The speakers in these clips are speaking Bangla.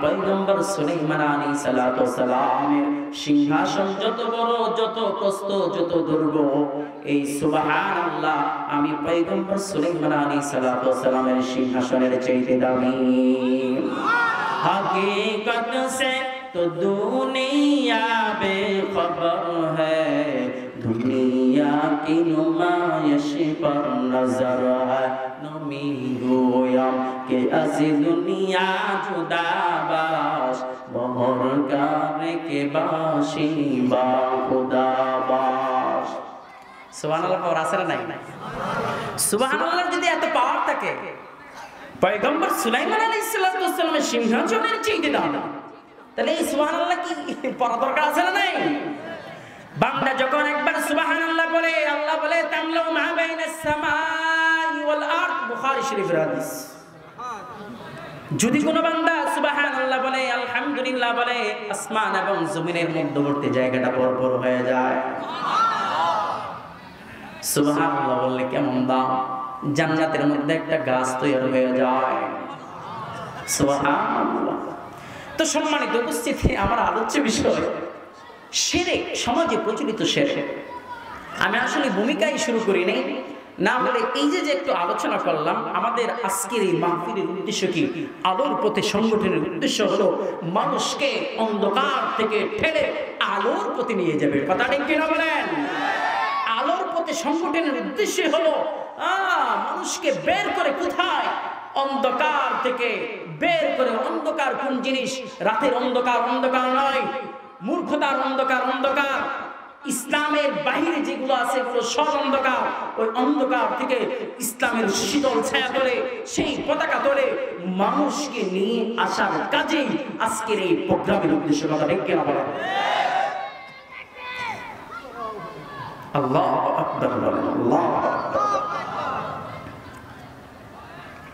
পয়গম্বর সুলাইমান আলাইহিস সালাতু সালামের সিংহাসন যত বড়, যত প্রস্থ, যত দৈর্ঘ্য, এই সুবহানাল্লাহ আমি পয়গম্বর সুলাইমান আলাইহিস সালাতু সালামের সিংহাসনের চাইতে দামি। हकीकत से तो दुनिया बेखबर है, दुनिया की नुमाइश पर नजर है। नमी गोयम के असी दुनिया जुदाबाश, बहर गाने के बाशी बा खुदाबाश। सुबहानाल्लाह पावर আছে না নাই? সুবহানাল্লাহ যদি এত পাওয়ার থাকে, পয়গম্বর সুলাইমান আলাইহিস সালামের সিংহাসনের চাইতে দাম, তাহলে এই সুবহানাল্লাহ কি পড়া দরকার আছে না নাই? বান্দা যখন একবার সুবহানাল্লাহ বলে, আল্লাহ বলে তামলাউ মা বাইনাস সামাই ওয়াল আরদ, বুখারী শরীফের হাদিস। যদি কোনো বান্দা সুবহানাল্লাহ বলে, আলহামদুলিল্লাহ বলে, আসমান এবং জমিনের মধ্যবর্তী জায়গাটা পরপর হয়ে যায়। সুবহানাল্লাহ বললে কেমন দাম, জান্নাতের মধ্যে একটা গাছ তৈরি হয়ে যায়। সুবহানাল্লাহ। তো সম্মানিত উপস্থিতি, আমার আলোচ্য বিষয় শিরক, সমাজে প্রচলিত শিরক। আমি আসলে ভূমিকাই শুরু করি নাই, না বলে এই যে একটু আলোচনা করলাম, আমাদের আজকের এই মাহফিলের উদ্দেশ্য কি? আলোর পথে সংগঠনের উদ্দেশ্য হলো মানুষকে অন্ধকার থেকে ঠেলে আলোর পথে নিয়ে যাবে। কথা ঠিক কিনা বলেন? আলোর পথে সংগঠনের উদ্দেশ্য হলো মানুষকে বের করে, কোথায়? অন্ধকার থেকে বের করে। অন্ধকার কোন জিনিস? রাতের অন্ধকার অন্ধকার নয়, মূর্খতার অন্ধকার অন্ধকার, ইসলামের বাহিরে যেগুলো আছে এগুলো সব অন্ধকার। ওই অন্ধকার থেকে ইসলামের শীতল ছায়া ধরে, সেই পতাকা ধরে মানুষকে নিয়ে আসার কাজেই আজকের এই প্রোগ্রামের উদ্দেশ্য। কথা ঠিক কিনা বলেন? আল্লাহু আকবার, আল্লাহু আকবার।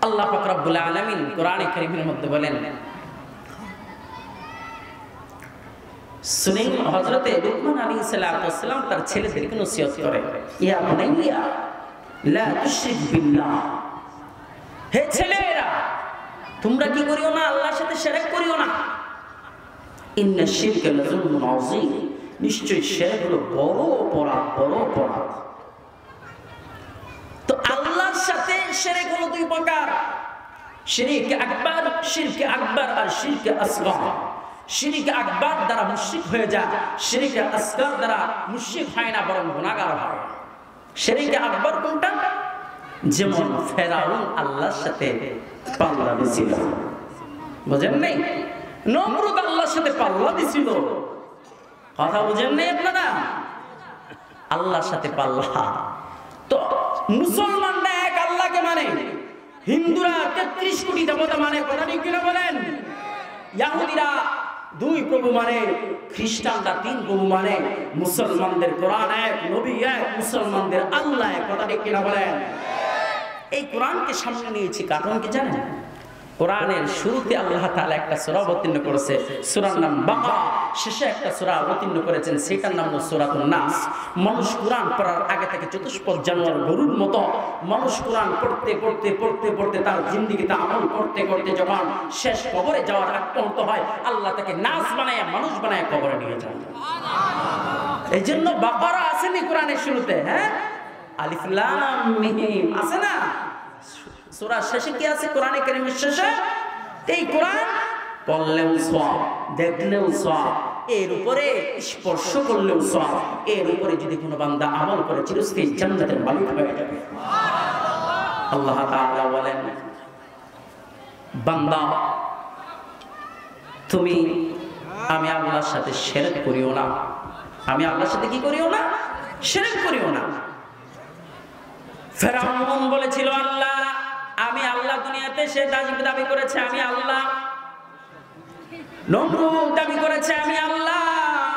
আল্লাহ পাক রব্বুল আলামিন কোরআনে কারীমের মধ্যে বলেন, শুনেন, হযরতে লুকমান আলাইহিস সালাম তার ছেলেদেরকে নসিহত করে, ইয়া বুনাইয়া লা তুশরিক বিল্লাহ, হে ছেলেরা তোমরা কি করিও না? আল্লাহর সাথে শিরক করিও না। ইন্না শিরকা লাযুলমুন আযীম, নিশ্চয়ই শিরক হলো বড় অপরাধ, বড় অপরাধ। তো আল্লাহর সাথে শিরক হলো দুই প্রকার, শিরক আকবার, শিরক আকবার আর শিরক আসগর। শিরক আকবার দ্বারা মুশরিক হয়ে যায়, শিরক আসগর দ্বারা মুশরিক হয় না, বরং গুনাহগার হয়। শিরক আকবার কোনটা? যেমন ফেরাউন আল্লাহর সাথে পাল্লা দিছিল, বুঝেন নাই? নমরুদ আল্লাহর সাথে পাল্লা দিছিল, কথা বুঝেন নাই আপনারা? আল্লাহর সাথে পাল্লা। তো মুসলমানরা এক আল্লাহকে মানে, হিন্দুরা 33 কোটি দেবতা মানে। কথা ঠিক কিনা বলেন? ইহুদিরা 2 প্রভু মানে, খ্রিস্টানরা 3 প্রভু মানে। মুসলমানদের কোরআন এক, নবী এক, মুসলমানদের আল্লাহ এক। কথা ঠিক কিনা বলেন? এই কোরআনকে সামনে নিয়েছি কারণ কি জানেন? কোরআনের শুরুতে আল্লাহ তাআলা একটা সূরা অবতীর্ণ করেছে, সূরার নাম বাকারা। শেষে একটা সূরা অবতীর্ণ করেছেন, সেটার নাম হলো সূরাতুন নাস। মানুষ কোরআন পড়ার আগে থেকে চতুষ্পদ জানোয়ার গরুর মতো মানুষ কোরআন পড়তে পড়তে পড়তে পড়তে তার জিন্দেগিতে আমল করতে করতে যখন শেষ কবরে যাওয়ার আগ পর্যন্ত হয়, আল্লাহ তাকে নাস বানায়, মানুষ বানায় কবরে নিয়ে যান। এই জন্য বাকারা আসেনি কোরআনের শুরুতে, হ্যাঁ, আলিফ লাম মিম আছে না? সূরা শেষে কি আছে? কোরআনে কারীমের শেষে এই কোরআন পড়লেও সওয়াব, দেখলেও সওয়াব, এর উপরে স্পর্শ করলেও সওয়াব, এর উপরে যদি কোনো বান্দা আমল করে চিরস্থায়ী জান্নাতের মালিক হয়ে যাবে। আল্লাহ তাআলা বলেন, বান্দা তুমি আমি আল্লাহর সাথে শিরক করিও না। আমি আল্লাহর সাথে কি করিও না? শিরক করিও না। ফেরাউন বলেছিল আল্লাহ, আমি আল্লাহ, দুনিয়াতে সে দাবি করেছে আমি আল্লাহ। নমরুদ দাবি করেছে আমি আল্লাহ,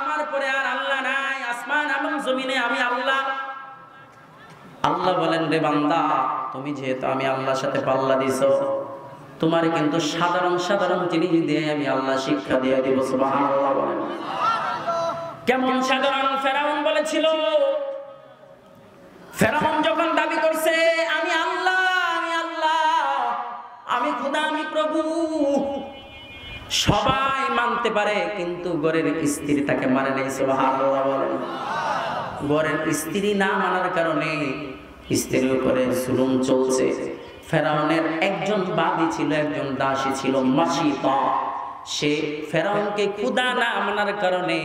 আমার পরে আর আল্লাহ নাই, আসমান এবং জমিনে আমি আল্লাহ। আল্লাহ বলেন, রে বান্দা, তুমি যেহেতু আমি আল্লাহর সাথে পাল্লা দিছো, তোমার কিন্তু সাধারণ সাধারণ জিনিস দিয়ে আমি আল্লাহ শিক্ষা দিয়ে দিব। সুবহানাল্লাহ বলেন। কেমন সাধারণ? ফেরাউন বলেছিল, ফেরাউন যখন দাবি করছে আমি আল্লাহ, আমি আল্লাহ, আমি খোদা, আমি প্রভু, সবাই মানতে পারে, কিন্তু ঘরের স্ত্রী তাকে মানে নাই। সুবহানাল্লাহ বলেন। ঘরের স্ত্রী না মানার কারণে স্ত্রীর উপরে জুলুম চলছে। ফেরাউনের একজন বাদী ছিল, একজন দাসী ছিল মাসিতা। সে ফেরাউনকে খোদা না মানার কারণে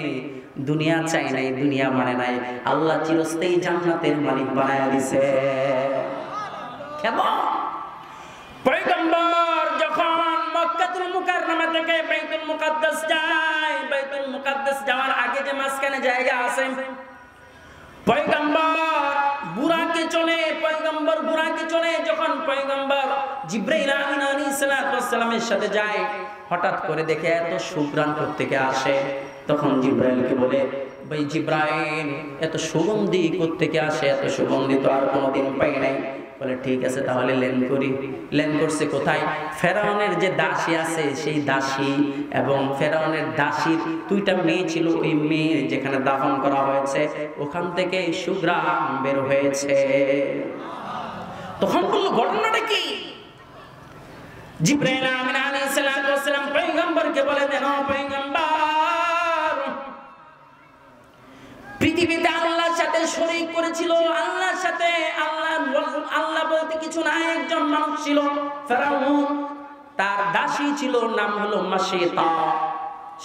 দুনিয়া চাই নাই, দুনিয়া মানে নাই, আল্লাহ চিরস্থায়ী জান্নাতের মালিক বানায়া দিয়েছে। কেমন? পয়গম্বর যখন মক্কাতুল মুকাররমা থেকে বাইতুল মুকাদ্দাস যায়, বাইতুল মুকাদ্দাস যাওয়ার আগে যে মাঝখানে জায়গা আছে, পয়গম্বর বুরাকে চলে, পয়গম্বর বুরাকে চলে। যখন পয়গম্বর জিবরাইল আমিন আলাইহিস সালামের সাথে যায়, হঠাৎ করে দেখে এত সুঘ্রাণ কোত্থেকে আসে। তখন জিবরাইলকে বলে, ভাই জিবরাইল, এত সুগন্ধি কোত্থেকে আসে? এত সুগন্ধি তো আর কোনোদিন পাই নাই। বলে ঠিক আছে, তাহলে লেন করি। লেন করছে কোথায়? ফেরাউনের যে দাসী আছে সেই দাসী এবং ফেরাউনের দাসীর দুইটা মেয়ে ছিল, ওই মেয়ে যেখানে দাফন করা হয়েছে ওখান থেকে সুঘ্রাণ বের হয়েছে। তখন বলল ঘটনাটা কি? জিবরাইল আমিন আলাইহিস সালাম পয়গম্বরকে বলে দেন, পয়গম্বর, পৃথিবীতে আল্লাহর সাথে শরীক করেছিল, আল্লাহর সাথে আল্লাহ বলতে কিছু নাই, একজন মানুষ ছিল ফেরাউন, তার দাসী ছিল, নাম হলো মাসিতা।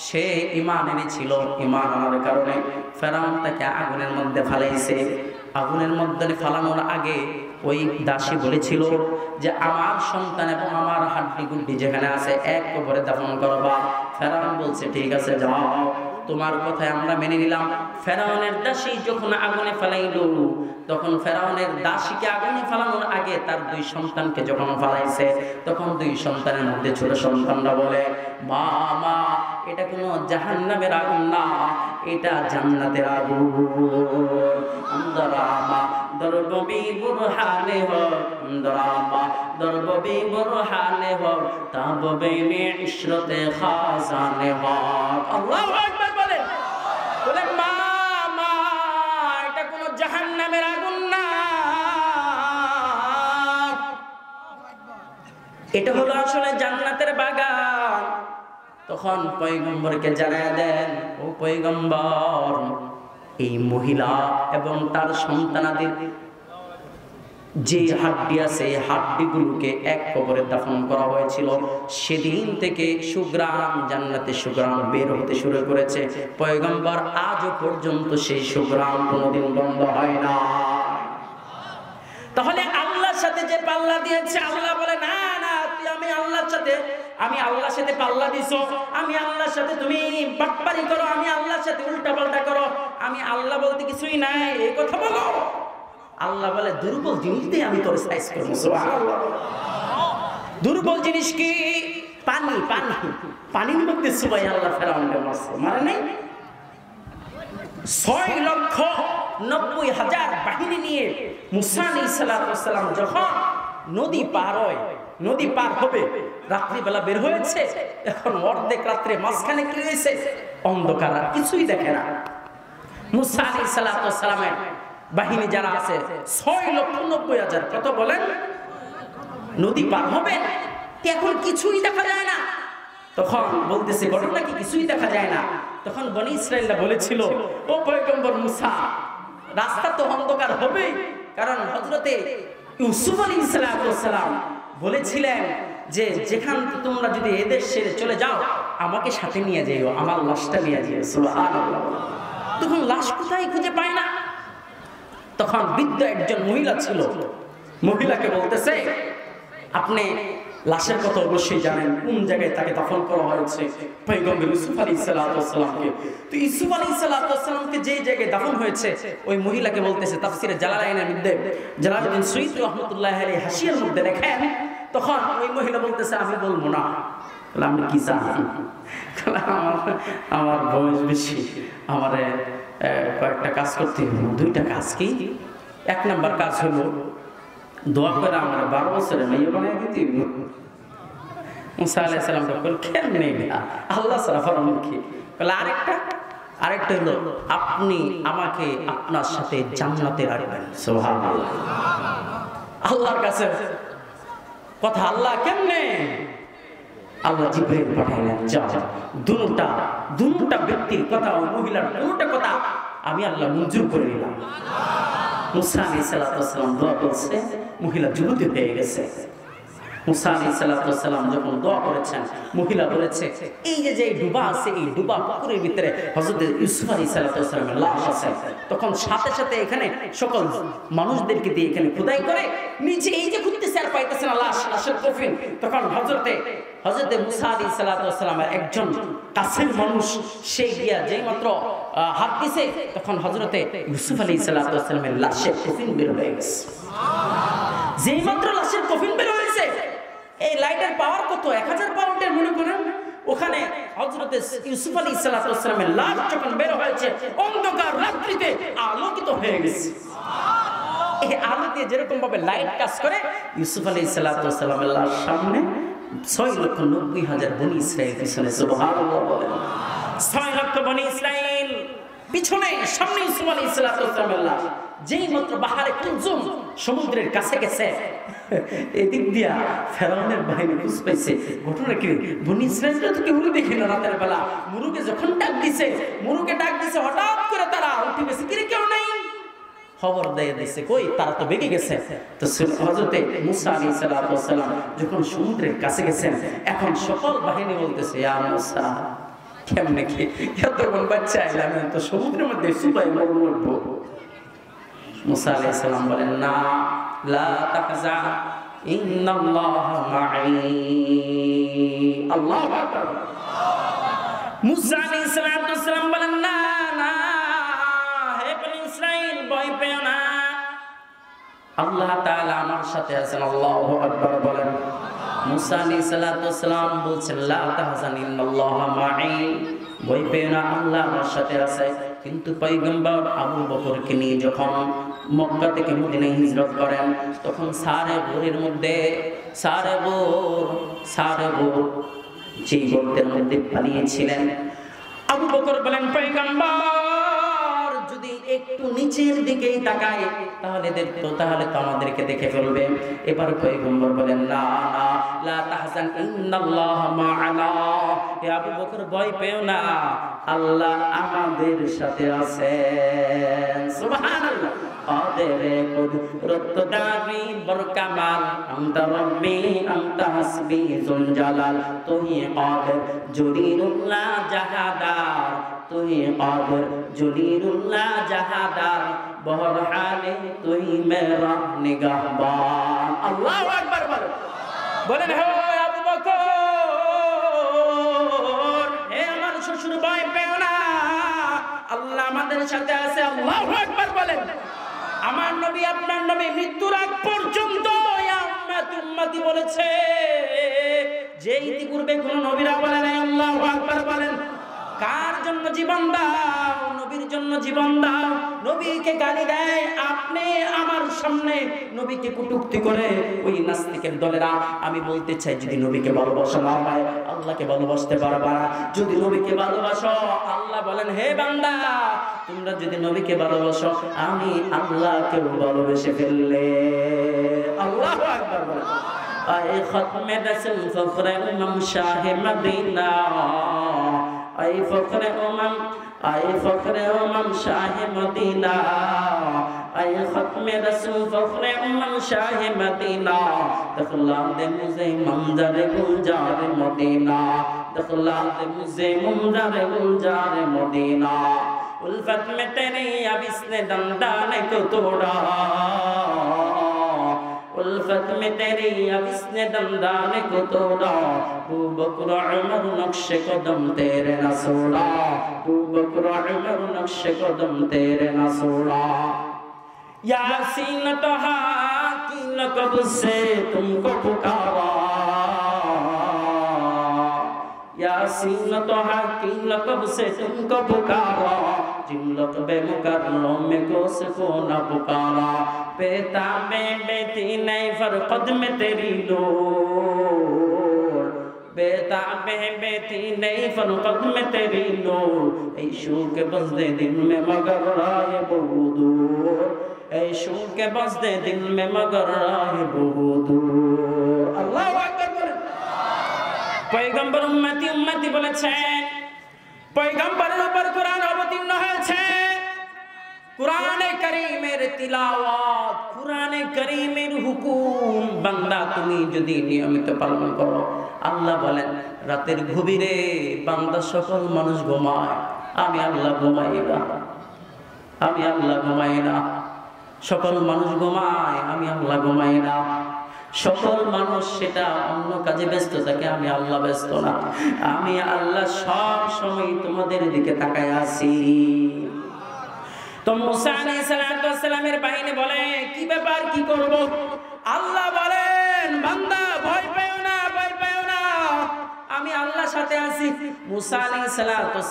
সে ঈমান এনেছিল, ঈমান আনার কারণে ফেরাউন তাকে আগুনের মধ্যে ফালাইছে। আগুনের মধ্যে ফালানোর আগে ওই দাসী বলেছিল যে আমার সন্তান এবং আমার হাড্ডি গুড্ডি যেখানে আছে এক কবরে দাফন করবা। ফেরাউন বলছে ঠিক আছে, যাও, তোমার কথায় আমরা মেনে নিলাম। ফেরাউনের দাসী যখন আগুনে ফেলাইল, তখন ফেরাউনের দাসীকে আগুনে ফেলানোর আগে তার দুই সন্তানকে যখন ফেলাইছে, তখন দুই সন্তানের মধ্যে ছোট সন্তানরা বলে, মা মা, এটা কোনো জাহান্নামের আগুন না, এটা জান্নাতের আগুন। আন্দারামা দরবি বুরহানে হো, আন্দারামা দরবি বুরহানে হো, তাববে মে ইশরতে খাজানে হো। আল্লাহু আকবার বলেন। বলে মা মা, এটা কোনো জাহান্নামের আগুন না, এটা হলো আসলে জান্নাতের বাগান। তখন পয়গম্বরকে জানায় দেন, ও পয়গম্বর, এই মহিলা এবং তার সন্তানাদের যে হাড্ডি আছে, হাড্ডিগুলোকে এক কবরে দাফন করা হয়েছিল, সেদিন থেকে সুঘ্রাণ, জান্নাতে সুঘ্রাণ বের হতে শুরু করেছে। পয়গম্বর আজও পর্যন্ত সেই সুঘ্রাণ কোনোদিন বন্ধ হয় না। তাহলে আল্লাহর সাথে যে পাল্লা দিয়েছে, আল্লাহ বলে না না, তুই আমি আল্লাহর সাথে পাল্লা দিছো, আমি আল্লাহর সাথে তুমি বাটপারি করো, আমি আল্লাহর সাথে উল্টা পাল্টা করো, আমি আল্লাহ বলতে কিছুই নাই, এই কথা বলো। আল্লাহ বলে দুর্বল জিনিস দিয়ে আমি তোর সাইজ করবো। সুবহানাল্লাহ। দুর্বল জিনিস কি? পানি। পানির মধ্যে সুবাই আল্লাহ ফেরাউনকে মারছে, মারে নাই? 6,90,000 বাহিনী নিয়ে মুসা আলাইহিস সালাম যখন নদী পার হবে, রাত্রিবেলা বের হয়েছে, এখন অর্ধেক রাত্রে মাঝখানে কি হয়েছে? অন্ধকার, আর কিছুই দেখে না। মুসা আলাইহিস সালামের বাহিনী যারা আছে 6,90,000, কত বলেন? নদী পার হবে, এখন কিছুই দেখা যায় না। তখন বলতেছে ঘটনা কি? কিছুই দেখা যায় না। তখন বনি ইসরাইলরা বলেছিল, ও পয়গম্বর মুসা, রাস্তা তো অন্ধকার হবে, কারণ হযরতে ইউসুফ আলাইহিস সালাম বলেছিলেন যে যেখান তোমরা যদি এদেশ ছেড়ে চলে যাও, আমাকে সাথে নিয়ে যেও, আমার লাশটা নিয়ে যেও। সুবহানাল্লাহ। তখন লাশ কোথায় খুঁজে পায় না। তখন বৃদ্ধ একজন মহিলা ছিল, মহিলাকে বলতেছে, আপনি লাশের কথা অবশ্যই জানেন, কোন জায়গায় তাকে দাফন করা হয়েছে? পয়গম্বর ইউসুফ আলাইহিস সালামকে। তো ইউসুফ আলাইহিস সালামকে যে জায়গায় দাফন হয়েছে, ওই মহিলাকে বলতেছে, তাফসিরে জালালাইনের মধ্যে জালালউদ্দিন সুয়ুতী রাহমাতুল্লাহি আলাইহি হাসিয়ার মধ্যে লেখেন, তখন ওই মহিলা বলতেছে, আমি বলবো না। বলে আমি কি জানি? আমার বয়স বেশি, আমার কয়েকটা কাজ করতে হবে। 2টা কাজ। কি? 1 নাম্বার কাজ হলো দোয়া করে আমার 12 বছরের মেয়ে বানিয়ে দিতে। মুসা আলাইহিস সালাম বলেন, কেমনে? আল্লাহ ছাড়া ফরমান কি? বলে আরেকটা হলো আপনি আমাকে আপনার সাথে জান্নাতে রাখবেন। সুবহানাল্লাহ। আল্লাহর কাছে কথা, আল্লাহ কেমনে? আল্লাহ জিবরাইল পাঠাইলেন, যাও দুটা ব্যক্তির কথা ও মহিলার দুটা কথা আমি আল্লাহ মঞ্জুর করে নিলাম। মুসা আলাইহিস সালাম দোয়া করছে, মহিলা যুবতী হয়ে গেছে। মুসা আলাইহিস সালাম যখন দোয়া করেছেন, মহিলা বলেছে এই যে ডুবা আছে, এই ডুবা পুকুরের ভিতরে হযরত ইউসুফ আলাইহিস সালামের লাশ আছে। তখন সাথে সাথে এখানে সকল মানুষদেরকে দিয়ে এখানে খোদাই করে নিচে এই যে খুঁজতেছে আর পাইতেছে না লাশের কফিন। তখন হযরত মুসা আলাইহিস সালামের একজন কাছের মানুষ সে গিয়া যেই মাত্র হাত দিছে, তখন হযরত ইউসুফ আলাইহিস সালামের লাশের কফিন বের হয়ে গেছে। যেই মাত্র লাশের কফিন বের হয়েছে, এই লাইটের পাওয়ার কত, 1000 পাউন্ডের মনে করেন। ওখানে হযরত ইউসুফ আলাইহিস সালামের লাশ যখন বের হয়েছে, অন্ধকার রাত্রিতে আলোকিত হয়ে গেছে। এই আলো দিয়ে যেরকম ভাবে লাইট কাজ করে, ইউসুফ আলাইহিস সালামের লাশ সামনে 6,90,000 বনি ইসরাইল পিছনে, সুবহানাল্লাহ বলেন। 6 লক্ষ বনি ইসরাইল পিছনে, সামনে ইউসুফ আলাইহিস সালামের লাশ। যেই মাত্র বাহারে কুলজুম সমুদ্রের কাছে গেছে, এদিক দিয়া ফেরাউনের বাহিনী খুঁজ পাইছে। ঘটনা কি, বনি ইসরাইলরা তো কেউ দেখে না রাতের বেলা। মুরুকে যখন ডাক দিছে, হঠাৎ করে তারা উঠে গেছে, কিরে কেউ নাই, খবর দিয়ে দিছে কই, তারা তো বেগে গেছে। তো হযরত মুসা আলাইহিস সালাম যখন সমুদ্রের কাছে গেছেন, এখন সকল বাহিনী বলতেছে, ইয়া মুসা কেমনে কি এতক্ষণ বাচ্চা এলাম, তো সমুদ্রের মধ্যে সুপাই মরবো। মুসা আলাইহিস সালাম বলেন, না লা তাহজান ইন্নাল্লাহা মাই। আল্লাহু আকবার। মুসা আলাইহিস সালাম বলেন, না হে বনি ইসরাইল, ভয় পেও না, আল্লাহ তাআলা আমার সাথে আছেন। আল্লাহু আকবার বলেন। মুসা আলাইহিস সালাম বলছেন, লা তাহজান ইন্নাল্লাহা মাই, ভয় পেও না, আল্লাহ আমার সাথে আছে। কিন্তু পয়গম্বর আবু বকরকে নিয়ে যখন মক্কা থেকে মদিনায় হিজরত করেন, তখন সারে বোরের মধ্যে সারে বোর যেই গর্তের মধ্যে পালিয়েছিলেন। আবু বকর বলেন, পয়গম্বর যদি একটু নিচের দিকেই তাকায় তাহলে তো আমাদেরকে দেখে ফেলবে। এবার পয়গম্বর বলেন, না লা তাহজান ইন্নাল্লাহা মা'ানা, হে আবু বকর ভয় পেও না, আল্লাহ আমাদের সাথে আছেন। সুবহানাল্লাহ। কাদেরে কুদরত দারি বরকামাল, আনতা রব্বি আনতা হাসবি যুল জালাল, তুই কাদের জলিলুল্লাহ জাহাদার, তুই কাদের জলিলুল্লাহ জাহাদার, বহর হালে তুই মেরা নিগাহবান। আল্লাহু আকবার বলেন। হে আবু বকর, হে আমার শ্বশুর, ভয় পেও না, আল্লাহ আমাদের সাথে আছে। আল্লাহু আকবার বলেন। আমার নবী, আপনার নবী মৃত্যুর আগ পর্যন্ত ইয়া উম্মতি বলেছে, যে ইতিপূর্বে কোন নবীরা বলে নাই। আল্লাহু আকবার বলেন। কার জন্য জীবন দাও? নবীর জন্য জীবন দাও। নবীকে গালি দেয়, আপনি আমার সামনে নবীকে কটূক্তি করে ওই নাস্তিকের দলেরা। আমি বলতে চাই, যদি নবীকে ভালোবাসা না হয়, আল্লাহকে ভালোবাসতে পারবা না। যদি নবীকে ভালোবাসো, আল্লাহ বলেন, হে বান্দা, তোমরা যদি নবীকে ভালোবাসো, আমি আল্লাহকেও ভালোবেসে ফেললে। আল্লাহু আকবার বলেন। আয়ে খতমে রাসূল ফখরে উম্মাম শাহে মদিনা, আয়ে ফখরে উম্মাম শাহে মদিনা, আয়ে খতমে রাসূল ফখরে উম্মাম শাহে মদিনা, দখলা দে মুঝে মঞ্জারে গুলজারে মদিনা, दखला दे मुझे मुंजारे गुलजारे मदीना, उल्फत में तेरी अब इसने दंदाने को तोड़ा, उल्फत में तेरी अब इसने दंदाने को तोड़ा, तू बकर उमर नक्शे कदम तेरे न सोड़ा, तू बकर उमर नक्शे कदम तेरे न सोड़ा। यासीन तहा की लक़ब से तुमको पुकारा, यासीन तहा की लक़ब से तुमको पुकारा, जिन लक़बे मुकर्रम को सको न पुकारा, बेताबे बेती नई फरक़द में तेरी नूर, बेताबे बेती नई फरक़द में तेरी नूर, ऐशू के बज़्दे दिल में मगर राह बहुत दूर, ऐशू के बज़्दे दिल में मगर राह बहुत दूर। अल्लाहु अकबर। পয়গম্বর উম্মতি উম্মতি বলেছেন, পয়গম্বরের উপর কোরআন অবতীর্ণ হয়েছে। কোরআনে কারীমের তিলাওয়াত, কোরআনে কারীমের হুকুম বান্দা তুমি যদি নিয়মিত পালন করো, আল্লাহ বলেন রাতের গভীরে বান্দা সকল মানুষ ঘুমায়, আমি আল্লাহ ঘুমাই না। আমি আল্লাহ ঘুমাই না। সকল মানুষ ঘুমায়, আমি আল্লাহ ঘুমাই না। সকল মানুষ সেটা অন্য কাজে ব্যস্ত থাকে, আমি আল্লাহ ব্যস্ত না। আমি আল্লাহ সব সময় তোমাদের দিকে তাকায় আছি। তো মুসা আলাইহিস সালামের বাহিনী বলে কি ব্যাপার, কি করব? আল্লাহ বলেন বান্দা ভয় পেও না, ভয় পেও না, আমি আল্লাহর সাথে আছি। মুসা আলাইহিস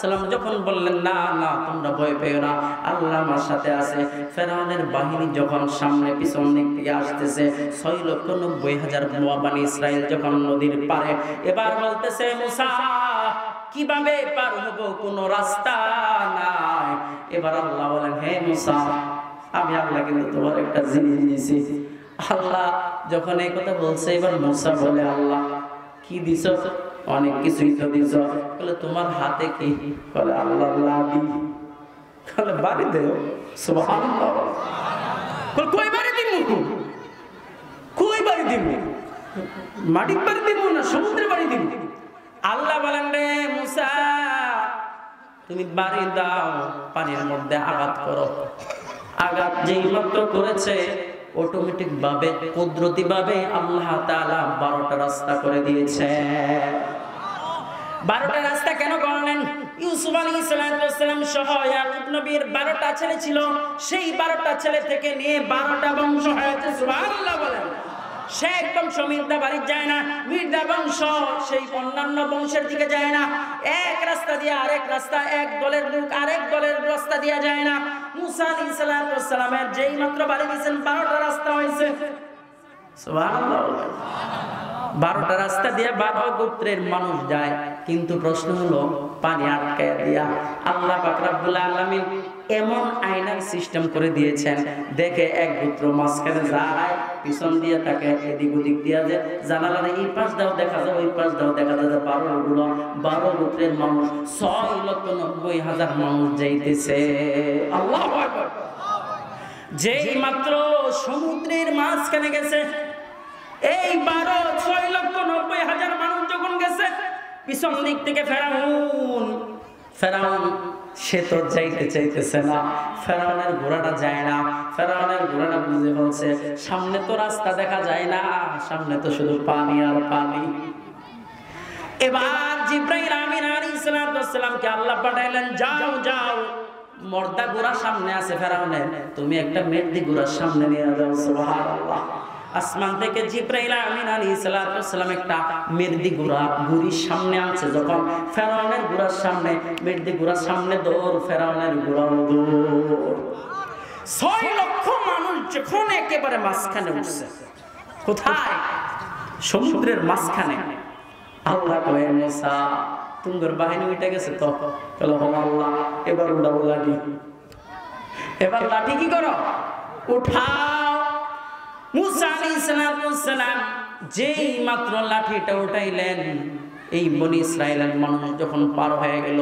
সালাম যখন বললেন না না তোমরা ভয় পেও না, আল্লাহ আমার সাথে আছে। ফেরাউনের বাহিনী যখন সামনে পিছন দিক থেকে আসতেছে, 6,90,000 বনী ইসরাইল যখন নদীর পারে, এবার বলতেছে মুসা কিভাবে পার হব, কোনো রাস্তা নাই। এবার আল্লাহ বলেন হে মুসা আমি আল্লাহ কিন্তু তোমার একটা জিনিস দিয়েছি। আল্লাহ যখন এই কথা বলছে, এবার মুসা বলে আল্লাহ কি দিছ? অনেক কিছুই তো দিছ। বলে তোমার হাতে কি? বলে আল্লাহ লাঠি। বলে বাড়ি দেও। সুবহানাল্লাহ। বলে কই বাড়ি দিব? কই বাড়ি দিব? মাটির বাড়ি দিব না সমুদ্রের বাড়ি দিব? আল্লাহ বলেন রে মুসা তুমি বাড়ি দাও, পানির মধ্যে আঘাত করো। আঘাত যেই মাত্র করেছে অটোমেটিক ভাবে কুদরতি ভাবে আল্লাহ তাআলা 12টা রাস্তা করে দিয়েছে। 12টা রাস্তা কেন করলেন? ইউসুফ আলাইহিস সালাম সহ ইয়াকুব নবীর 12টা ছেলে ছিল, সেই 12টা ছেলে থেকে নিয়ে 12টা বংশ হয়েছে। সুবহানাল্লাহ বলেন। সে একদম মির্জা বাড়ি যায় না, মির্জা বংশ সেই অন্যান্য বংশের দিকে যায় না। এক রাস্তা দিয়ে আরেক রাস্তা, এক দলের লোক আরেক দলের রাস্তা দিয়ে যায় না। মুসা আলাইহিস সালামের যেই মাত্র বাড়ি দিয়েছেন 12টা রাস্তা হয়েছে। সুবহানাল্লাহ। 12টা রাস্তা দিয়ে 12 গোত্রের মানুষ যায়, কিন্তু প্রশ্ন হলো পানি আটকায় দিয়া আল্লাহ পাক রব্বুল আলামিন এমন আয়নার সিস্টেম করে দিয়েছেন, দেখে এক গোত্র মাঝখানে যায়, পিছন দিয়ে তাকে এদিক ওদিক দিয়া যে জানালার এই পাশ দাও দেখা যায়, ওই পাশ দাও দেখা যায়। 12 গোত্রের মানুষ 6,90,000 মানুষ যাইতেছে। আল্লাহু আকবার। যেই মাত্র সমুদ্রের মাঝখানে গেছে, এই 6,90,000 মানুষ যখন গেছে, পিছন দিক থেকে ফেরাউন সে তো যাইতে চাইতেছে না। ফেরাউনের ঘোড়াটা যায় না। ফেরাউনের ঘোড়াটা বুঝে বলছে সামনে তো রাস্তা দেখা যায় না, সামনে তো শুধু পানি আর পানি। এবার জিবরাইল আমিন আলাইহিস সালামকে আল্লাহ পাঠাইলেন, যাও যাও মর্দা ঘোড়া সামনে আছে ফেরাউনের, তুমি একটা মেয়েদি ঘোড়ার সামনে নিয়ে যাও। সুবহানাল্লাহ। আসমান থেকে জিবরাইল আমিন আলাইহিস সালাম একটা মের্দি ঘোড়া ঘুড়ির সামনে আনছে। যখন ফেরাউনের ঘোড়ার সামনে, মের্দি ঘোড়ার সামনে দৌড়, ফেরাউনের ঘোড়া দৌড়। 6 লক্ষ মানুষ যখন একেবারে মাঝখানে উঠছে। কোথায়? সমুদ্রের মাঝখানে। আল্লাহ কয়ে মুসা তোমার বাহিনী উঠে গেছে তো? বলে আল্লাহ এবার উঠাও লাঠি। এবার লাঠি কি করো? উঠাও। মুসা আলাইহিস সালাম যেই মাত্র লাঠিটা উঠাইলেন, এই বনী ইসরাইলের মানুষ যখন পার হয়ে গেল,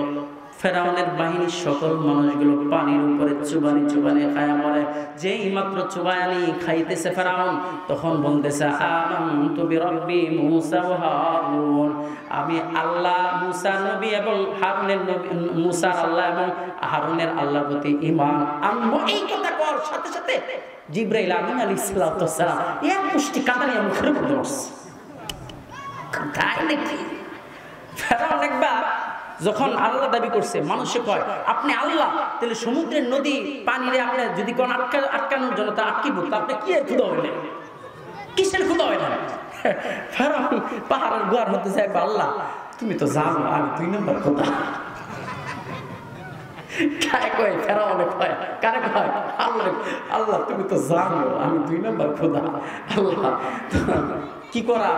ফেরাউনের বাহিনীর সকল মানুষগুলো পানির উপরে চুবানি চুবানি খায়া মরে। যেই মাত্র চুবানি খাইতেছে ফেরাউন, তখন বলতেছে আমানতু বিরাব্বি মুসা ওয়া হারুন, আমি আল্লাহ মুসা নবী এবং হারুনের নবী, মুসার আল্লাহ এবং হারুনের আল্লাহর প্রতি ঈমান আনবো। এই কথা কর সাথে সাথে জিবরাইল আমিন আলাইহিস সালাম এক মুষ্টি কাঁটা নিয়ে মুখের মধ্যে বসছে। তাই নাকি? ফেরাউন একবার যখন আল্লাহ দাবি করছে, মানুষে কয় আপনি আল্লাহ, তাহলে সমুদ্রের নদী পানিরে আপনি যদি কোন আটকানোর জন্য তা আটকিব, তা আপনি কি খুদা হইলেন? কিসের খুদা হইলেন? ফেরাউন পাহাড়ের গুহার মধ্যে যায়, আল্লাহ তুমি তো জানো আমি 2 নম্বর খুদা। কারে কয়? ফেরাউনে কয়। কারে কয়? আল্লাহ। আল্লাহ তুমি তো জানো আমি 2 নম্বর খুদা। আল্লাহ কি করা?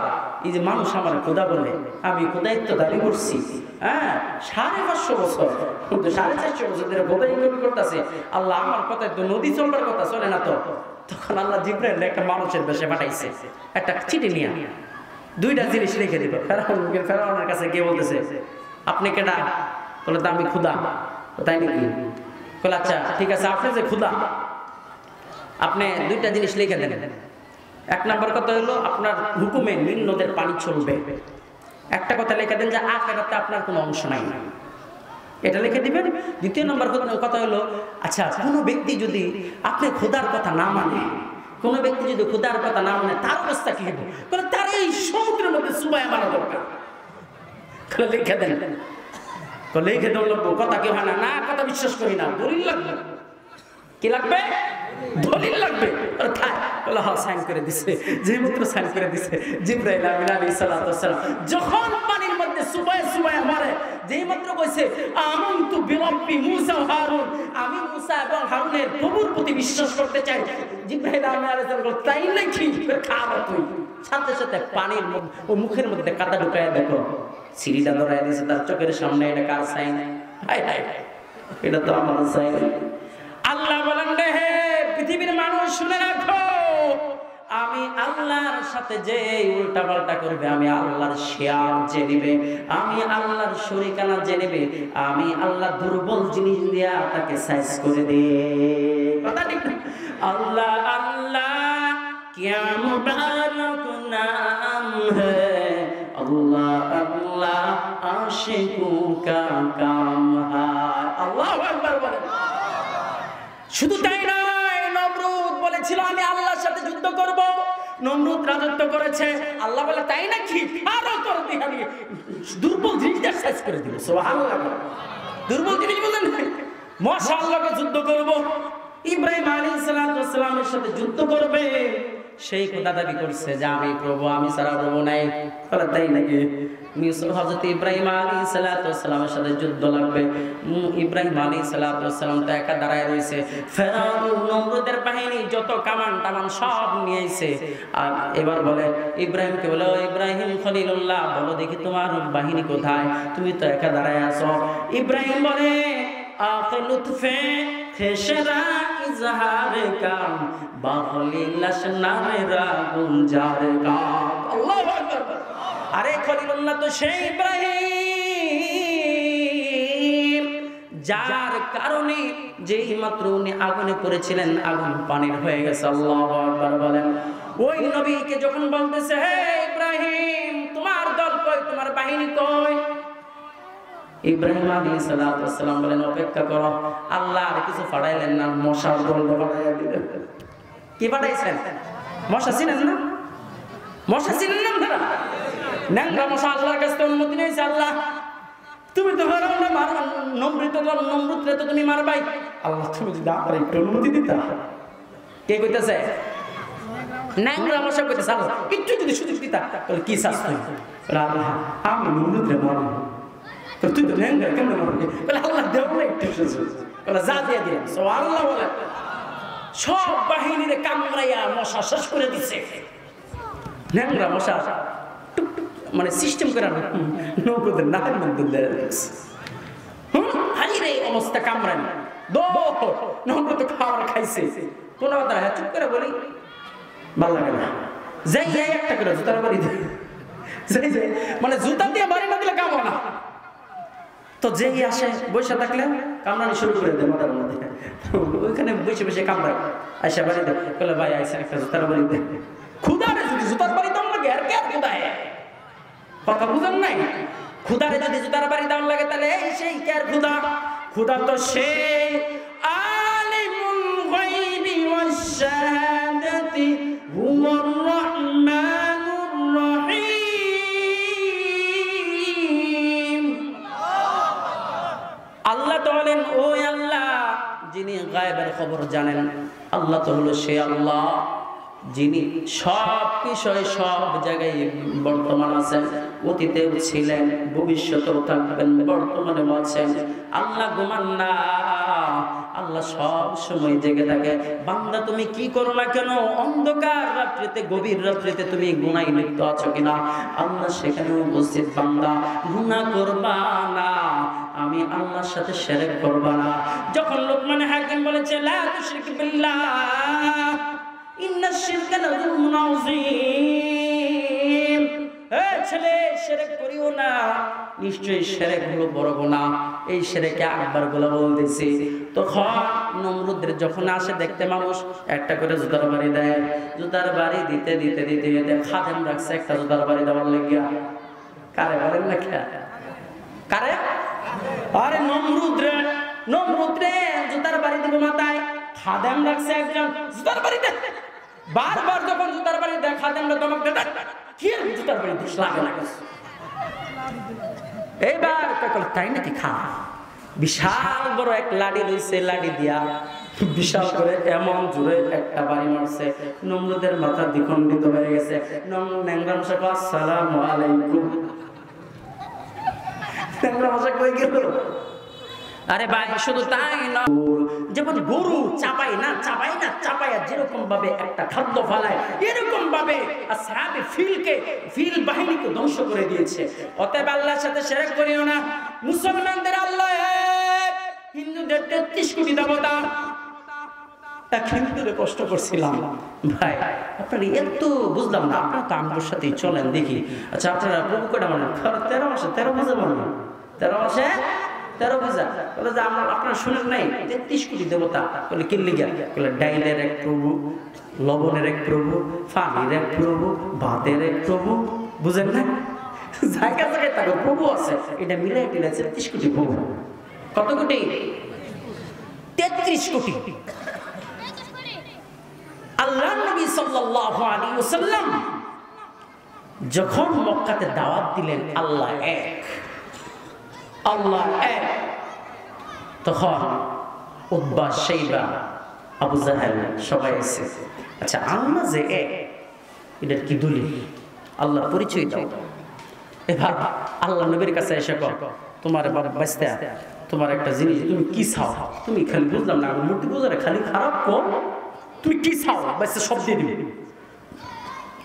এই যে মানুষ আমার খোদা বলে, আমি খোদায়িত্ব দাবি করছি, হ্যাঁ 550 বছর, কিন্তু 450 বছর ধরে খোদাই করতেছে। আল্লাহ আমার কথায় তো নদী চলবার কথা চলে না তো। তখন আল্লাহ জিবরাইল একটা মানুষের বেশে পাঠাইছে, একটা চিঠি নিয়ে। দুইটা জিনিস লিখে দিল। ফেরাউনের কাছে গিয়ে বলতেছে, আপনি কেডা? বলে তো আমি ক্ষুধা। তাই নাকি? বলে আচ্ছা ঠিক আছে, আপনি যে ক্ষুধা, আপনি দুইটা জিনিস লিখে দেন। এক নম্বর কথা হলো আপনার হুকুমে নীল নদের পানি চলবে। একটা কথা লিখে দেন যে আখিরাতে আপনার কোনো অংশ নাই, এটা লিখে দিবেন। দ্বিতীয় নম্বর কথা হলো, আচ্ছা কোনো ব্যক্তি যদি আপনি খোদার কথা না মানে, কোনো ব্যক্তি যদি খোদার কথা না মানে তার অবস্থা কি হবে? তার এই সমুদ্রের মধ্যে সুবাই মারা দরকার। লিখে দেন। লিখে দেন কথা কি হয় না? না, কথা বিশ্বাস করি না, দলিল লাগবে। কি লাগবে? দলিল লাগবে। সাইন করে দিছে। যে মাত্র সাইন করে দিছে, জিবরাইল আমিন আলাইহিস সালাতু ওয়াস সালাম যখন পানির মধ্যে সুবাই সুবাই মারে, যেই মাত্র কইছে আমানতু বিরাব্বি মূসা ওয়া হারুন, আমি মূসা এবং হারুনের প্রভুর প্রতি বিশ্বাস করতে চাই, জিবরাইল আমিন আলাইহিস সালাম বলে তাই নাকি? খাবার তুই। সাথে সাথে পানির ও মুখের মধ্যে কাদা ঢুকায় দেখো, সিঁড়িটা ধরায় দিয়েছে তার চোখের সামনে। এটা কার সাইন? হায় হায়, এটা তো আমার সাইন। আল্লাহ বলেন হে পৃথিবীর মানুষ শুনে রাখো, আমি আল্লাহর সাথে যে উল্টা পাল্টা করবে, আমি আল্লাহর শেয়ার যে নিবে, আমি আল্লাহর শরীকানা যে নিবে, আমি আল্লাহ দুর্বল জিনিস দিয়া তাকে সাইজ করে দে। কথা ঠিক না? আল্লাহ আল্লাহ क्या मुबारक नाम है, अल्लाह अल्लाह आशिकों का काम है। আল্লাহু আকবার বলেন। শুধু তাই নয়, নমরুদ বলেছিল আমি আল্লাহর সাথে যুদ্ধ করব। নমরুদ রাজত্ব করেছে, আল্লাহ বলে তাই নাকি? আরো তোর দিহানি দুর্বল জিনিসটা শেষ করে দিল। সুবহানাল্লাহ। দুর্বল জিনিস বলেন, মাশাআল্লাহকে যুদ্ধ করব। ইব্রাহিম আলাইহিস সালামের সাথে যুদ্ধ করবে, সেই কথা দাবি করছে যে আমি প্রভু, আমি ছাড়া প্রভু নাই। বলে তাই নাকি? হযরত ইব্রাহিম আলাইহিস সালামের সাথে যুদ্ধ লাগবে। ইব্রাহিম আলাইহিস সালাম তো একা দাঁড়ায় রয়েছে। ফেরাউন নমরুদের বাহিনী যত কামান টামান সব নিয়ে আইছে। আর এবার বলে ইব্রাহিমকে, বলে ও ইব্রাহিম খলিলুল্লাহ, বলো দেখি তোমার বাহিনী কোথায়? তুমি তো একা দাঁড়ায় আছো। ইব্রাহিম বলে আখে লুতফে খেশরা ইজহার কাম বাহলি লাশনারে রাগুন জারে কাম। আল্লাহু আকবার। আরে খলিলুল্লাহ তো সেই ইব্রাহিম যার কারণে যেই মাত্র উনি আগুনে পড়েছিলেন, আগুন পানির হয়ে গেছে। আল্লাহু আকবার বলেন। ওই নবীকে যখন বলতেছে হে ইব্রাহিম, তোমার দল কই, তোমার বাহিনী কই? ইব্রাহিম আলাইহিস সালাম বলেন অপেক্ষা করো, আল্লাহ আর কিছু ফাড়াইলেন না, মশার দল ফাড়াইয়া দিলেন। কি ফাড়াইছেন? মশা ছিলেন না? মশা ছিলেন না আপনারা? ন্যাংরা মশা আল্লাহর কাছে অনুমতি নিয়েছে। আল্লাহ তুমি তো ফেরাউন না মারো, নমরুদরে তো তুমি মারবাই। আল্লাহ তুমি যদি আমার একটু অনুমতি দিতা। কে কইতেছে? ন্যাংরা মশা কইতেছে আল্লাহ একটু যদি সুযোগ দিতা। কি চাস তুই? আল্লাহ আমি নমরুদরে মারব। তুই তো ন্যাংরা কেমন মারবি? আল্লাহ দেও না একটু সুযোগ। যা দিয়ে দিলাম। আল্লাহ বলে সব বাহিনীরে কামড়াইয়া মশা শেষ করে দিচ্ছে। ন্যাংরা মশা মানে সিস্টেম করে নৌকোদের নাকের মধ্যে হাইরে অবস্থা কামড়ান নৌকো তো খাবার খাইছে। কোনো কথা হ্যাঁ চুপ করে বলি ভালো লাগে না। যাই যাই একটা করে জুতার বাড়ি দেয়, যাই যাই মানে জুতা দিয়ে বাড়ি না দিলে কামড় না। তো যেই আসে বসে থাকলে কামড়ানি শুরু করে দেয় মাথার মধ্যে, ওইখানে বসে বসে কামড়ায়। আসা বাড়ি দেয়, বলে ভাই আইসা একটা জুতার বাড়ি দেয়। খুদারে যদি জুতার বাড়ি দাম লাগে আর কে আর খুদায় কথা বুঝেন নাই? খুদারে যদি জুতার বাড়ি দাম লাগে তাহলে এই সেই কে আর খুদা? খুদা তো সেই আলিমুল গায়বি ওয়াশ শাহাদাতি হুয়ার রহমানুর রহিম। আল্লাহ তো বলেন ওই আল্লাহ যিনি গায়বের খবর জানেন। আল্লাহ তো হলো সেই আল্লাহ যিনি সব বিষয় সব জায়গায় বর্তমান আছেন, অতীতেও ছিলেন, ভবিষ্যতেও থাকবেন, বর্তমানেও আছেন। আল্লাহ ঘুমান না, আল্লাহ সব সময় জেগে থাকে। বান্দা তুমি কি করো না কেন, অন্ধকার রাত্রিতে গভীর রাত্রিতে তুমি গুনায় লিপ্ত আছো কিনা, আল্লাহ সেখানে উপস্থিত। বান্দা গুনাহ করবা না, আমি আল্লাহর সাথে শিরক করবা না। যখন লোকমান হাকিম বলেছে লা তুশরিক বিল্লাহ ইন্নাশ শিরকা লাযুলমুন আযীম, ছেলে শিরক করিও না, নিশ্চয়ই শিরক হলো বড় গুনাহ। এই শিরকে আকবার গুলো বলতেছি। তখন নমরুদের যখন আসে দেখতে মানুষ একটা করে জুতার বাড়ি দেয়, জুতার বাড়ি দিতে দিতে দিতে দিতে খাদেম রাখছে একটা জুতার বাড়ি দেওয়ার লাগিয়া। কারে বলেন না খেয়া কারে? আরে নমরুদ রে জুতার বাড়ি দিব মাথায়, খাদেম রাখছে একজন জুতার বাড়ি দেয়। বারবার যখন জুতার বাড়ি দেয় খাদেমরা দমক দেয়, কি জুতার বাড়ি দিস লাগে না। এইবার তাই নাকি খা, বিশাল বড় এক লাঠি লইছে, লাঠি দিয়া বিশাল করে এমন জোরে একটা বাড়ি মারছে, নমরুদের মাথা দ্বিখণ্ডিত হয়ে গেছে। ন্যাংরা মশা কয় আসসালামু আলাইকুম। ন্যাংরা মশা কই গেল? আরে ভাই শুধু তাই না, যেমন গরু চাপাই না চাপাইয়া যেরকম ভাবে একটা খাদ্য ফালায়, এরকম ভাবে আসহাবে ফিল বাহিনীকে ধ্বংস করে দিয়েছে। অতএব আল্লাহর সাথে শিরক করিও না। মুসলমানদের আল্লাহ এক, হিন্দুদের 33 কোটি দেবতা। এক হিন্দুরে কষ্ট করছিলাম, ভাই আপনারা এত বুঝলাম না, আপনারা তো আমার সাথেই চলেন দেখি। আচ্ছা আপনারা প্রভু কটা মানেন? 13 মাসে 13 পূজা মানেন, 13 মাসে 13 পূজা। বলে যে আপনারা শুনেন নাই 33 কোটি দেবতা। বলে কি লিগা? বলে ডাইলের এক প্রভু, লবণের এক প্রভু, পানির এক প্রভু, ভাতের এক প্রভু। বুঝেন না? জায়গা জায়গায় তাকে প্রভু আছে, এটা মিলাই টিলে 33 কোটি প্রভু। কত কোটি? 33 কোটি। আল্লাহ নবী সাল্লাল্লাহু আলাইহি ওয়াসাল্লাম যখন মক্কাতে দাওয়াত দিলেন আল্লাহ এক, তখন উতবা, শাইবা, আবু জাহেল সবাই এসে, আচ্ছা আল্লাহ যে এক, এটার কি দলিল? আল্লাহর পরিচয় দাও। এবার আল্লাহ নবীর কাছে এসে কও, তোমার বাঁচতে তোমার একটা জিনিস, তুমি কি চাও? তুমি খালি বুঝলাম না, মূর্তি পূজারে খালি খারাপ কর, তুমি কি চাও? বাঁচতে সব দিয়ে দিবে।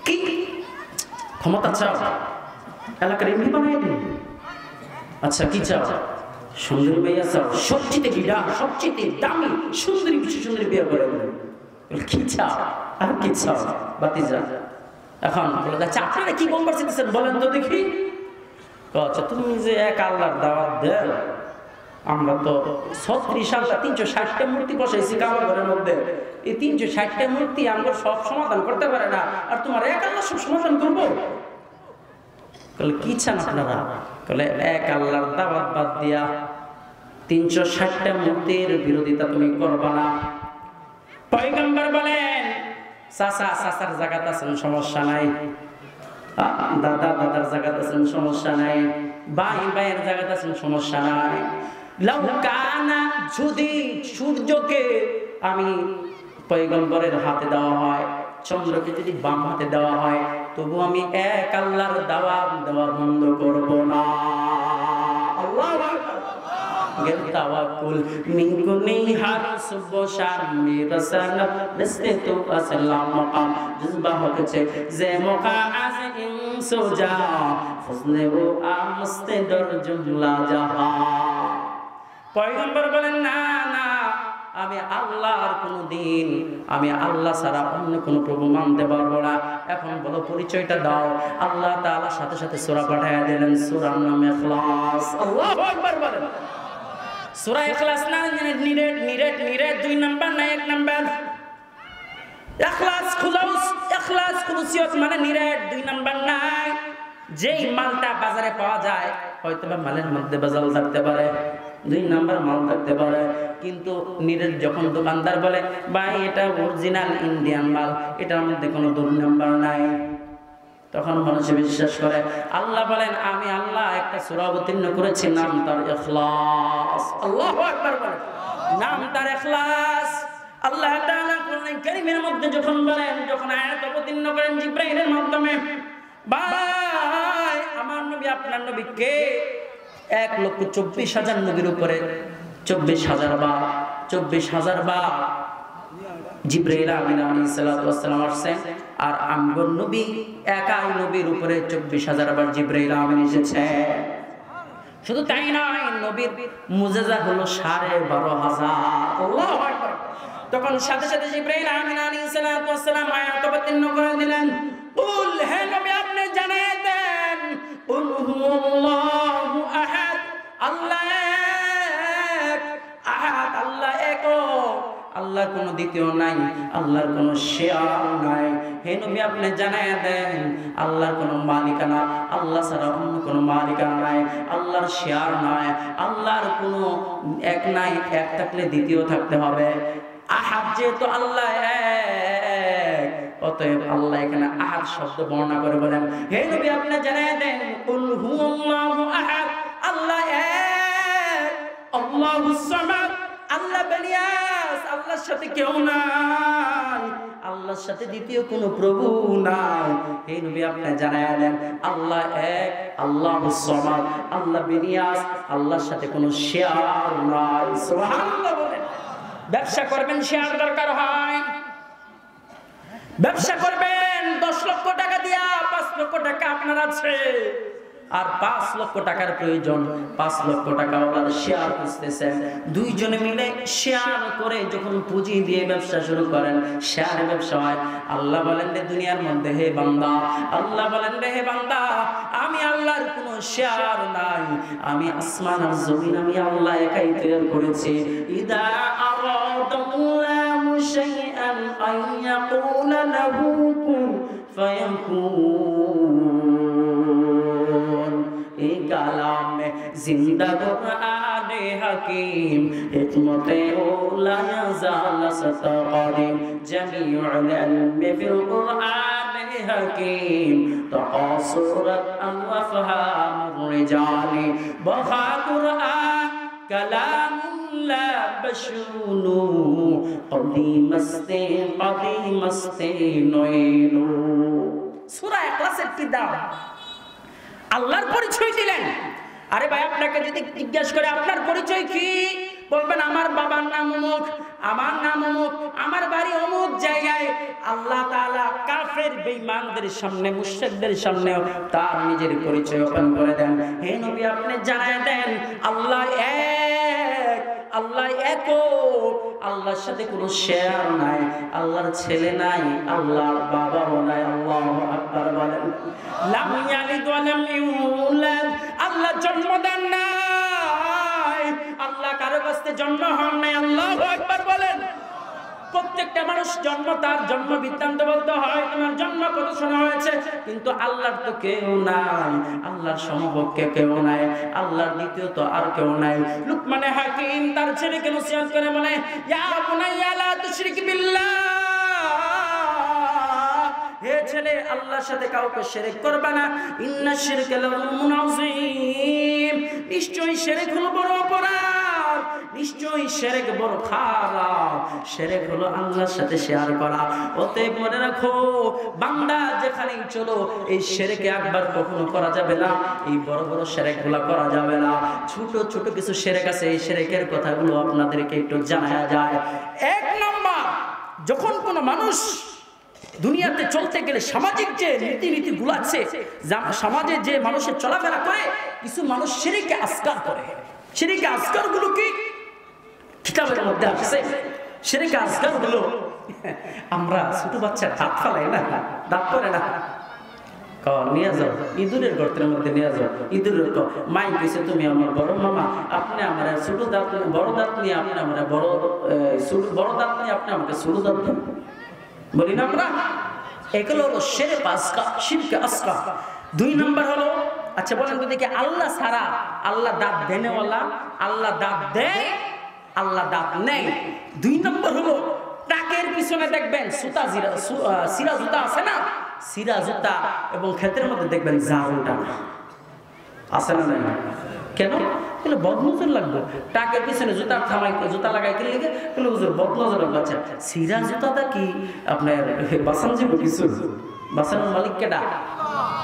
কি ক্ষমতা চাও? এলাকার এমনি বানাই দিবে। আচ্ছা কি চাও? সুন্দরী মেয়ে চাও? সবচেয়ে গিরা, সবচেয়ে দামি সুন্দরী কিছু সুন্দরী বিয়ে করে দেবে। কি চাও? আর কি চাও? বাতিজা এখন বলে যাচ্ছে আপনারা কি বলবার চাইতেছেন বলেন তো দেখি। আচ্ছা তুমি যে এক আল্লাহর দাওয়াত দেন, আমরা তো 36 সালে 360টা মূর্তি বসাইছি কাবা ঘরের মধ্যে। এই 360টা মূর্তি আমরা সব সমাধান করতে পারে না, আর তোমার এক আল্লাহ সব সমাধান করবো? বলে কি চান আপনারা? বলে এক আল্লাহর দাওয়াত বাদ দিয়া 360টা মূর্তির বিরোধিতা তুমি করবা না। পয়গম্বর বলেন চাচার জায়গাত আছেন সমস্যা নাই, দাদা দাদার জায়গাত আছেন সমস্যা নাই, ভাইয়ের জায়গাত আছেন সমস্যা নাই। লাউকানা, যদি সূর্যকে আমি পয়গম্বরের হাতে দেওয়া হয়, চন্দ্রকে যদি বাম হাতে দেওয়া হয়, তবু আমি এক আল্লাহর দাওয়াত দেওয়া বন্ধ করব না। আল্লাহু আকবার। তাওয়াক্কুল মিনকুনি হারসুব শামি রাসালাত দস্তে তো আসলাম মাকাম জজবা হচ্ছে যে মকা আজ ইনসুজা ফজনে ও আমস্তে দর জুমলা জাহা। পয়গম্বর বলেন না না, আমি আল্লাহর কোনদিন, আমি আল্লাহ ছাড়া অন্য কোনো প্রভু মানতে পারবো না। এখন বলো পরিচয়টা দাও। আল্লাহ তাআলা সাথে সাথে সূরা পাঠিয়ে দিলেন, সূরার নাম ইখলাস। আল্লাহু আকবার বলেন। সূরা ইখলাস না নিরেট 2 নাম্বার না 1 নাম্বার? ইখলাস খুলুসিয়ত মানে নিরেট 2 নাম্বার নাই। যেই মালটা বাজারে পাওয়া যায়, হয়তো বা মালের মধ্যে ভেজাল থাকতে পারে, 2 নাম্বার মাল থাকতে পারে, কিন্তু নিরেট যখন দোকানদার বলে ভাই এটা অরিজিনাল ইন্ডিয়ান মাল, এটার মধ্যে কোনো 2 নাম্বার নাই, তখন মানুষ বিশ্বাস করে। আল্লাহ বলেন আমি আল্লাহ একটা সূরা অবতীর্ণ করেছি, নাম তার ইখলাস। আল্লাহু আকবার বলেন, নাম তার ইখলাস। আল্লাহ তাআলা কোরআন কারীমের মধ্যে যখন বলেন, যখন আয়াত অবতীর্ণ করেন জিবরাইলের মাধ্যমে, ভাই আমার নবী আপনার নবী কে? 1,24,000 নবীর উপরে 24,000 বার জিবরাইল আমিন আলাইহিস সালাতু ওয়াস সালাম আসছেন, আর আমগর নবী একাই নবীর উপরে 24,000 বার জিবরাইল আমিন এসেছে। শুধু তাই নয়, নবীর মুজিজা হলো 12,500। আল্লাহু আকবার। তখন সাথে সাথে জিবরাইল আমিন আলাইহিস সালাতু ওয়াস সালাম আয়াত অবতীর্ণ করে দিলেন, কুল হে নবী আপনি জানিয়ে দেন হুয়াল্লাহু আহাদ, আল্লাহ এক, আহাদ আল্লাহ এক, আল্লাহর কোনো দ্বিতীয় নাই, আল্লাহর কোনো শেয়ার নাই। হে নবী আপনি জানায়া দেন আল্লাহর কোনো মালিকানা, আল্লাহ ছাড়া অন্য কোনো মালিকানা নাই, আল্লাহর শেয়ার নাই, আল্লাহর কোনো এক নাই, এক থাকলে দ্বিতীয় থাকতে হবে। আহাদ যেহেতু আল্লাহ এক, অতএব আল্লাহ এখানে আহাদ শব্দ বর্ণনা করে বলেন, হে নবী আপনি জানায়া দেন কুল হুয়াল্লাহু আহাদ, আল্লাহ এক, আল্লাহুস সামাদ, আল্লাহ বেনিয়াস, আল্লাহর সাথে কেউ নাই, আল্লাহর সাথে দ্বিতীয় কোনো প্রভু নাই। হে নবী আপনি জানায়া দেন আল্লাহ এক, আল্লাহুস সামাদ, আল্লাহ বেনিয়াস, আল্লাহর সাথে কোনো শেয়ার নাই। সুবহানাল্লাহ বলেন। ব্যবসা করবেন শেয়ার দরকার হয়, ব্যবসা করবেন 10 লক্ষ টাকা দিয়া, 5 লক্ষ টাকা আপনার আছে আর 5 লক্ষ টাকার প্রয়োজন, 5 লক্ষ টাকা ওনার শেয়ার খুঁজতেছেন, দুইজনে মিলে শেয়ার করে যখন পুঁজি দিয়ে ব্যবসা শুরু করেন, শেয়ার ব্যবসা হয়। আল্লাহ বলেন রে দুনিয়ার মধ্যে হে বান্দা, আল্লাহ বলেন রে হে বান্দা, আমি আল্লাহর কোনো শেয়ার নাই, আমি আসমান আর জমিন আমি আল্লাহ একাই তৈরি করেছি। ইদা আরাদাল্লাহু শাইআন আন ইয়াকুলা লাহু কুন ফায়াকুন। এই কালাম में जिंदा कुरान हकीम हिकमत ला यज़ाल सतक़दीम जमीउल इल्म फिल कुरान हकीम तक़ासुरत अफ़हामुर रिजाल बखा कुरान कलामुल्लाह बशूनु कदीमस्ते नयनु। সূরা ইখলাসের কি দাম? আল্লাহর পরিচয় দিলেন। আরে ভাই আপনাকে যদি জিজ্ঞাসা করে আপনার পরিচয় কি, বলবেন আমার বাবার নাম অমুক, আমার নাম অমুক, আমার বাড়ি অমুক জায়গায়। আল্লাহ তাআলা কাফের বেঈমানদের সামনে, মুশরিকদের সামনে তার নিজের পরিচয় ওপেন করে দেন। হে নবী আপনি জানায় দেন আল্লাহ এক, আল্লাহ এক, আল্লাহর সাথে কোনো শেয়ার নাই, আল্লাহর ছেলে নাই, আল্লাহর বাবাও নাই। আল্লাহু আকবার বলেন। লাম ইয়ালিদ ওয়া লাম ইউলাদ, আল্লাহ জন্ম দেন নাই, আল্লাহ কারো কাছে জন্ম হন নাই। আল্লাহু আকবার বলেন। প্রত্যেকটা মানুষ জন্ম, তার জন্ম বৃত্তান্ত বলতে হয়, তোমার জন্ম কত শোনা হয়েছে, কিন্তু আল্লাহর তো কেউ নাই, আল্লাহর সমকক্ষ কেউ নাই, আল্লাহর দ্বিতীয় তো আর কেউ নাই। লুকমানে হাকিম তার ছেলেকে নসিহত করে বলে, ইয়া বুনাইয়া লা তুশরিক বিল্লাহ, হে ছেলে আল্লাহর সাথে কাউকে শিরক করবে না। ইন্নাশ শিরকা লাযুলমুন আযীম, নিশ্চয়ই শিরক হলো বড় অপরাধ, নিশ্চয়ই শিরক বড় খারাপ। শিরক হলো আল্লাহর সাথে শেয়ার করা। অতএব মনে রাখো বান্দা যেখানেই চলো, এই শিরকে আকবার কখনো করা যাবে না, এই বড় বড় শিরকগুলো করা যাবে না। ছোট ছোট কিছু শিরক আছে, এই শিরকের কথাগুলো আপনাদেরকে একটু জানায়া যায়। এক নাম্বার, যখন কোনো মানুষ দুনিয়াতে চলতে গেলে সামাজিক যে রীতিনীতি গুলো আছে, সমাজে যে মানুষের চলাফেরা করে, কিছু মানুষ শিরকে আসগার করে। শিরকে আসগার গুলো কি কিতাবের মধ্যে আছে। শিরকে আসগার গুলো আমরা ছোট বাচ্চা দাঁত ফালাই না, দাঁত পরে না, নিয়ে যাও ইঁদুরের গর্তের মধ্যে নিয়ে যাও। ইঁদুরের মাই কইছে তুমি আমার বড় মামা, আপনি আমার ছোট দাঁত, বড় দাঁত নিয়ে আপনি আমার বড় দাঁত নিয়ে আপনি আমাকে ছোট দাঁত দেন, বলি না আমরা। এগুলো হলো শিরকে আসগার। 2 নম্বর হলো, আচ্ছা বলেন তো দেখি, আল্লাহ ছাড়া, আল্লাহ দাঁত দেনেওয়ালা, আল্লাহ দাঁত দেয়, আল্লাহ দাঁত নেই। 2 নম্বর হলো টাকের পিছনে দেখবেন সুতা, সিরা জুতা আছে না, সিরা জুতা, এবং ক্ষেতের মধ্যে দেখবেন জারুটা আছে না নাই? কেন? বলে বদনজর লাগবে। টাকের পিছনে জুতা লাগাই কি লিখে বলে হুজুর বদনজর লাগছে। সিরা জুতাটা কি আপনার বাসান যাব কিছু? বাসানোর মালিক কেডা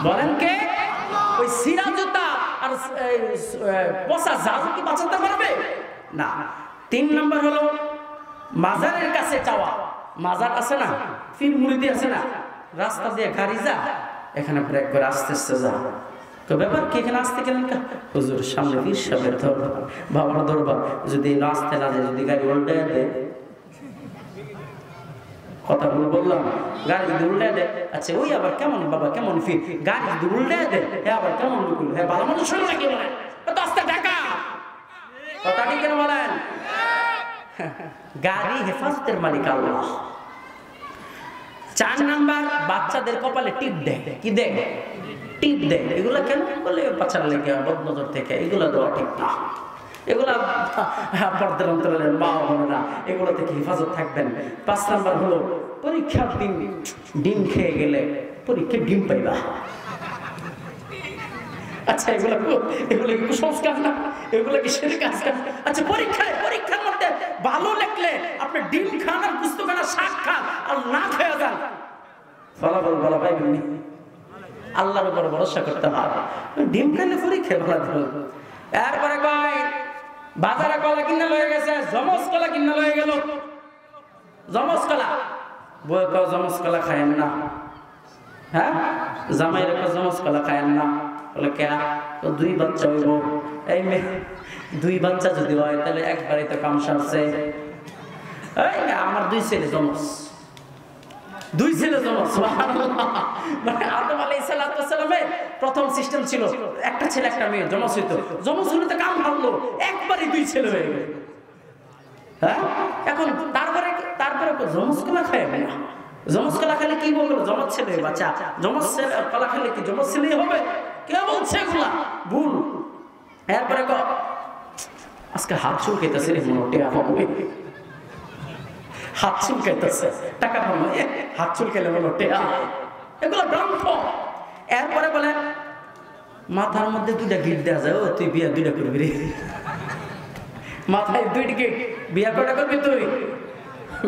বলেন? কে? ওই সিরা জুতা আর পচা জারু কি বাঁচাতে পারবে না। 3 নম্বর হলো মাজারের কাছে যাওয়া। মাজার আছে না, পীর মুরিদি আছে না, রাস্তা দিয়ে গাড়ি যা, এখানে ব্রেক করে আস্তে আস্তে যা। তো ব্যাপার কি, এখানে আসতে গেলেন কা? হুজুর সামনে পীর সাহেবের দরবার, বাবার দরবার, যদি আসতে না যায়, যদি গাড়ি উল্টে দেয় কথা বললাম, গাড়ি যদি উল্টে দেয়, আচ্ছা ওই আবার কেমন বাবা, কেমন ফির, গাড়ি যদি উল্টে দেয় হ্যাঁ আবার কেমন লুকুল, হ্যাঁ ভালো মানুষ শুনে নাকি বলেন, দশটা টাকা কথা ঠিক কেন বলেন? গাড়ি হেফাজতের মালিক আল্লাহ। 4 নাম্বার, বাচ্চাদের কপালে টিপ দেয়। কি দেয়? টিপ দেয়। এগুলা কেন বলে? বাচ্চারা লেগে বদনজর থেকে এগুলো দেওয়া ঠিক না। এগুলা পর্দার অন্তরালের মা বোনেরা, এগুলো থেকে হেফাজত থাকবেন। 5 নাম্বার হলো পরীক্ষার দিন ডিম খেয়ে গেলে পরীক্ষায় ডিম পাইবা। আচ্ছা এগুলো কি কুসংস্কার না? এগুলো কি শিরক কাজ? আচ্ছা পরীক্ষার মধ্যে ভালো লিখলে আপনি ডিম খান আর গুস্ত খান আর শাক খান আর না খেয়ে যান, ফলাফল ভালো পাইবেন না। আল্লাহর উপর ভরসা করতে হবে। ডিম খেলে পরীক্ষা ভালো হবে। এরপরে কয় বাজারে কলা কিনা লয়ে গেছে, জমজ কলা কিনা লয়ে গেল। জমজ কলা বই কয় জমজ কলা খায়েন না, হ্যাঁ জামাই রেখে জমজ কলা খায়েন না। বলে কে? 2 বাচ্চা হইব। এই মেয়ে 2 বাচ্চা যদি হয় তাহলে একবারই তো কাম সারছে। আমার 2 ছেলে জমজ, 2 ছেলে জমজ। মানে আদম আলাইহিস সালামের প্রথম সিস্টেম ছিল একটা ছেলে একটা মেয়ে জমজ হইতো। জমজ হলে তো কাম ভালো, একবারই 2 ছেলে হয়ে গেল। হ্যাঁ এখন তারপরে জমজ কলা খায় না। জমজ কলা খেলে কি বলবো? জমজ ছেলে বাচ্চা। জমজ কলা খেলে কি জমজ ছেলে হবে? কে বলছে এগুলা? ভুল। এরপরে আজকে হাত চুলকাইতেছে রে, মোটে হবে হাত চুলকাইতেছে, টাকা পাবো, হাত চুলকাইলে মোটে এগুলো গ্রন্থ। এরপরে বলে মাথার মধ্যে 2টা গিট দেওয়া যায়, ও তুই বিয়া 2টা করবি রে। মাথায় 2টা গিট, বিয়া কয়টা করবি তুই?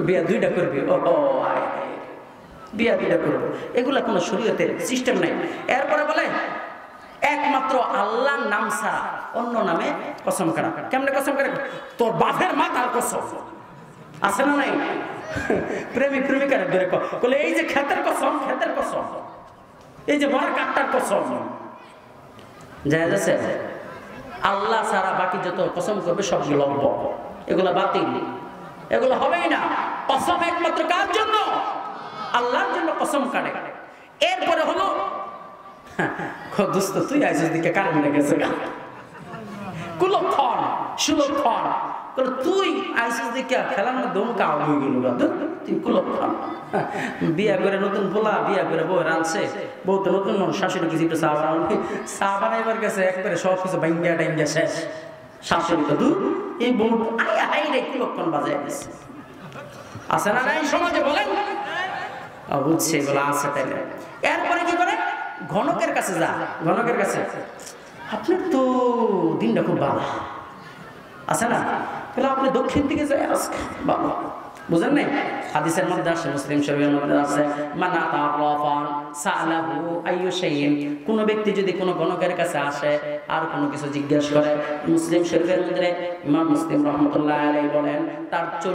বিয়া 2টা করবি। ও বিয়া 2টা করবো, এগুলা কোনো শরীয়তের সিস্টেম নাই। এরপরে বলে একমাত্র আল্লাহর নাম ছাড়া অন্য নামে কসম করা। কেমনে কসম করে? তোর বাপের মাথার কসম আছে না নাই? প্রেমিক প্রেমিকার ধরে বলে এই যে ক্ষেতের কসম, ক্ষেতের কসম, এই যে বড় কাঠটার কসম, জায়েজ আছে? আল্লাহ ছাড়া বাকি যত কসম করবে সবগুলো এগুলো বাতিল, এগুলো হবেই না। কসম একমাত্র কার জন্য? আল্লাহর জন্য কসম কাটে। এরপরে হলো দোস্ত তুই আইছিস দিকে কারেন্ট লেগেছে গা, কুলক্ষণ সুলক্ষণ, তুই আইছিস দিকে খেলার মধ্যে দমকা হয়ে গেল গা, তুই কুলক্ষণ। বিয়া করে নতুন পোলা, বিয়া করে বউ রাঁধছে, বউ তো নতুন শাশুড়ি কিছু একটু চা বানাইবার গেছে, একবারে সব কিছু ভাঙ্গা টাঙ্গা শেষ। শাশুড়ি তো দূর, এই বউ আই রে কুলক্ষণ বাজায় গেছে। আছে না নাই সমাজে বলেন? বুঝছে এগুলো আছে তাইলে। এরপরে কি করে? ঘনকের কাছে যা, ঘনকের কাছে আপনার তো দিনটা খুব ভালো আছে না, তাহলে আপনি দক্ষিণ দিকে যায় আজকে বাবা, বুঝেন নাই? হাদিসের মধ্যে আসে, মুসলিম শরীফের মধ্যে আছে, মানা তারাফান সালাহু আইয়ু শাইইন, কোন ব্যক্তি যদি কোন গণকের কাছে আসে আর কোনো কিছু জিজ্ঞাসা করে, মুসলিম শরীফের মধ্যে ইমাম মুসলিম রাহমাতুল্লাহ আলাইহি বলেন তার